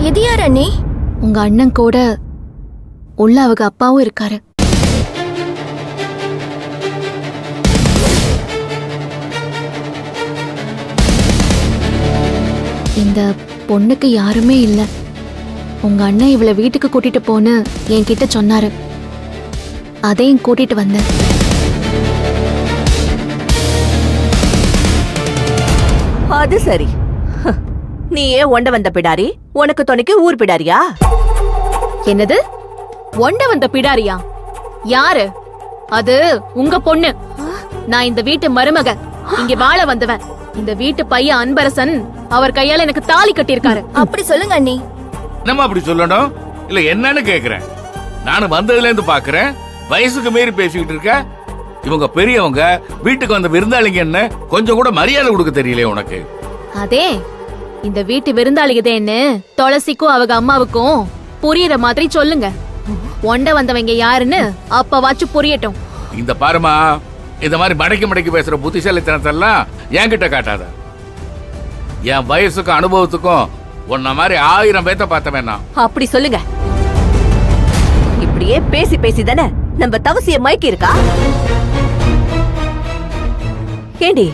இது யார் அண்ணி? உங்க அண்ணன் கூட உள்ள அவங்க அப்பாவும் இருக்காரு. இந்த பொண்ணுக்கு யாருமே இல்ல. உங்க அண்ணன் இவளை வீட்டுக்கு கூட்டிட்டு போன்னு என்கிட்ட சொன்னாரு. அதையும் கூட்டிட்டு வந்தேன். அது சரி. நீயே ஒண்ட வந்த பிடாரி, உனக்கு துணைக்கு ஊர் பிடாரியா? என்னது ஒண்ட வந்த பிடாரியா? யாரு அது? உங்க பொண்ணு. நான் இந்த வீட்டு மருமக, இங்க வாழ வந்தவன். இந்த வீட்டு பையன் அன்பரசன் அவர் கையால எனக்கு தாலி கட்டியிருக்காரு. அப்படி சொல்லுங்க அண்ணி. நம்ம அப்படி சொல்லணும் இல்ல என்னன்னு கேக்குறேன். நானும் வந்ததுல இருந்து பாக்குறேன், வயசுக்கு மீறி பேசிக்கிட்டு இருக்க. இவங்க பெரியவங்க, வீட்டுக்கு வந்த விருந்தாளிங்க என்ன கொஞ்சம் கூட மரியாதை கொடுக்க தெரியல உனக்கு. அதே இந்த வீட்டு விருந்தாளிகதேன்னு துளசிக்கும் அவங்க அம்மாவுக்கும் புரியுற மாதிரி சொல்லுங்க. ஒண்ட வந்தவங்க யாருன்னு அப்பவாச்சும் புரியட்டும். இந்த பாருமா, இந்த மாதிரி மடக்கி மடக்கி பேசுற புத்திசாலித்தனத்தெல்லாம் என்கிட்ட காட்டாத. என் வயசுக்கும் அனுபவத்துக்கும் உன்ன மாதிரி 1000 பேத்த பார்த்தவன் நான். அப்படி சொல்லுங்க. இப்படியே பேசி பேசி தானே நம்ம தவசிய மயக்கி இருக்கா? ஏண்டி,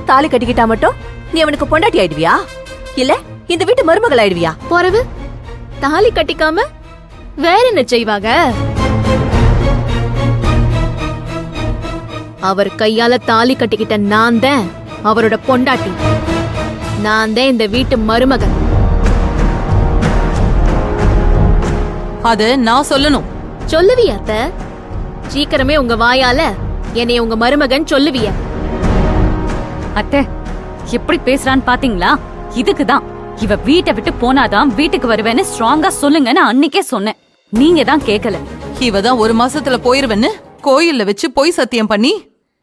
தாலி கட்டிக்கிட்டா மட்டும் நீ அவனுக்கு பொண்டாட்டி ஆயிடுவியா? இல்ல இந்த வீட்டு மருமகள் ஆயிடுவியா? போறவு தாலி கட்டிக்காம வேற என்ன செய்வாங்க? அவர் கையால தாலி கட்டிக்கிட்ட நான் தான் அவரோட பொண்டாட்டி. நான் தான் இந்த வீட்டு மருமகன். அது நான் சொல்லணும். சொல்லுவியா அத்த? சீக்கிரமே உங்க வாயால என்னைய உங்க மருமகன் சொல்லுவிய? அத்தை எப்படி பேசுறான்னு பாத்தீங்களா? இதுக்குதான் இவ வீட்டை விட்டு போனாதான் வீட்டுக்கு வருவேன்னு ஸ்ட்ராங்கா சொல்லுங்கன்னு அன்னைக்கே சொன்னேன். நீங்க தான் கேக்கல. இவ தான் 1 மாசத்துல போயிருவேன்னு கோயில்ல வச்சு பொய் சத்தியம் பண்ணி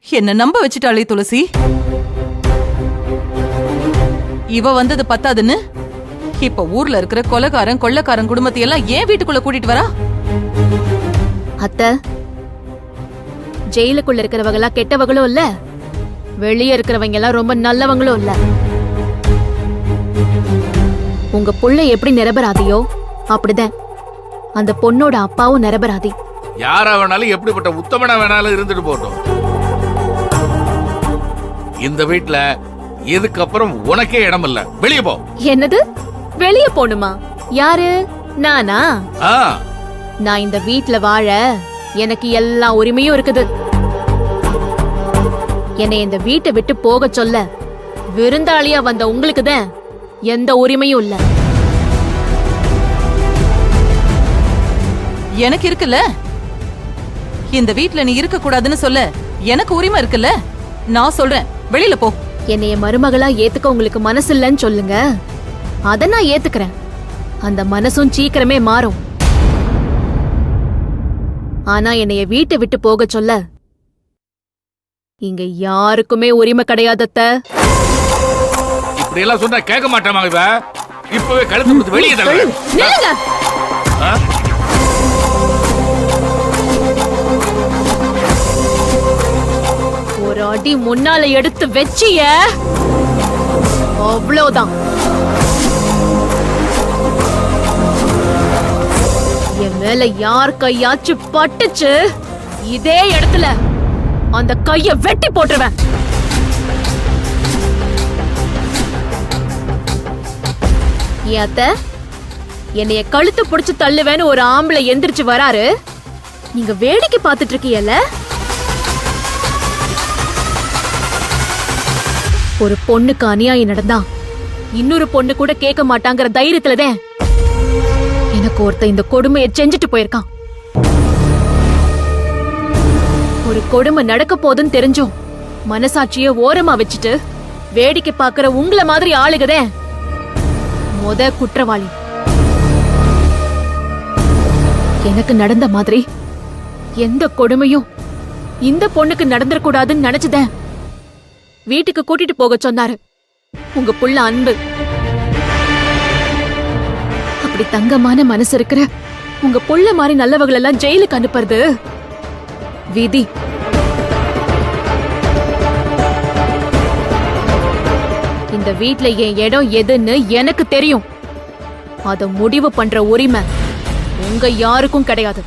என்ன நம்ப வச்சுட்டாளே துளசி. இவ வந்தது பத்தாதுன்னு இப்ப ஊர்ல இருக்கிற கொலைகாரன் கொள்ளக்காரன் குடும்பத்தையெல்லாம் ஏன் வீட்டுக்குள்ள கூட்டிட்டு வரா? அத்த, ஜெயிலுக்குள்ள இருக்கிறவங்களா கெட்டவங்களும் இல்ல, வெளியே இருக்கிறவங்க எல்லாம் ரொம்ப நல்லவங்களும் இல்ல. உங்க புள்ள எப்படி நிரபராதியோ அப்படிதான் அந்த பொண்ணோட அப்பாவும் நிரபராதி. யாரா வேணாலும் எப்படிப்பட்ட உத்தமனா வேணாலும் இருந்துட்டு போட்டோம். இந்த வீட்டுல இதுக்கப்புறம் உனக்கே இடம் இல்ல, வெளியே போ. என்னது வெளியே போணுமா? யாரு? நானா? ஆ, நான் இந்த வீட்ல வாழ எனக்கு எல்லா உரிமையும் இருக்குது. என்னை இந்த வீட்டை விட்டு போக சொல்ல விருந்தாளியா வந்த உங்களுக்கு தான் எந்த உரிமையும் இல்ல. எனக்கு இருக்குல்ல, இந்த வீட்ல நீ இருக்க கூடாதுன்னு சொல்ல எனக்கு உரிமை இருக்குல்ல. நான் சொல்றேன், வெளியில போ. என்னைய மருமகளா ஏத்துக்க உங்களுக்கு மனசு இல்லைன்னு சொல்லுங்க, அத நான் ஏத்துக்கிறேன். அந்த மனசும் சீக்கிரமே மாறும். ஆனா என்னைய வீட்டை விட்டு போக சொல்ல இங்க யாருக்குமே உரிமை கிடையாதத்த. இப்படி எல்லாம் சொன்னா கேட்க மாட்டேமா இவ. இப்பவே கழுத்து கொடுத்து வெளியே தள்ள. நில்லுங்க. ஒரு அடி முன்னால எடுத்து வெச்சிய அவ்வளவுதான். என் மேல யார் கையாச்சும் பட்டுச்சு, இதே இடத்துல அந்த கைய வெட்டி போட்டுருவேன். ஏத்த என்னைய கழுத்து புடிச்சு தள்ளுவேன்னு ஒரு ஆம்பளை எந்திரிச்சு வராரு, நீங்க வேடிக்கை பார்த்துட்டு இருக்கீங்கல்ல? ஒரு பொண்ணுக்கு அநியாயம் நடந்தா இன்னொரு பொண்ணு கூட கேட்க மாட்டாங்கிற தைரியத்துலதான் எனக்கு ஒருத்த இந்த கொடுமையை செஞ்சுட்டு போயிருக்கான். ஒரு கொடுமை நடக்க போதுன்னு தெரிஞ்சும் மனசாட்சிய ஓரமா வச்சுட்டு வேடிக்கை பாக்குற உங்கள மாதிரி ஆளுகதே குற்றவாளி. எனக்கு நடந்த மாதிரி எந்த கொடுமையும் இந்த பொண்ணுக்கு நடந்துடக்கூடாதுன்னு நினைச்சுதேன் வீட்டுக்கு கூட்டிட்டு போக சொன்னாரு உங்க புள்ள அன்பு. அப்படி தங்கமான மனசு இருக்கிற உங்க புள்ள மாதிரி நல்லவர்கள் எல்லாம் ஜெயிலுக்கு அனுப்புறது விதி. இந்த வீட்ல என் இடம் எதுன்னு எனக்கு தெரியும். அத முடிவு பண்ற உரிமை உங்க யாருக்கும் கிடையாது.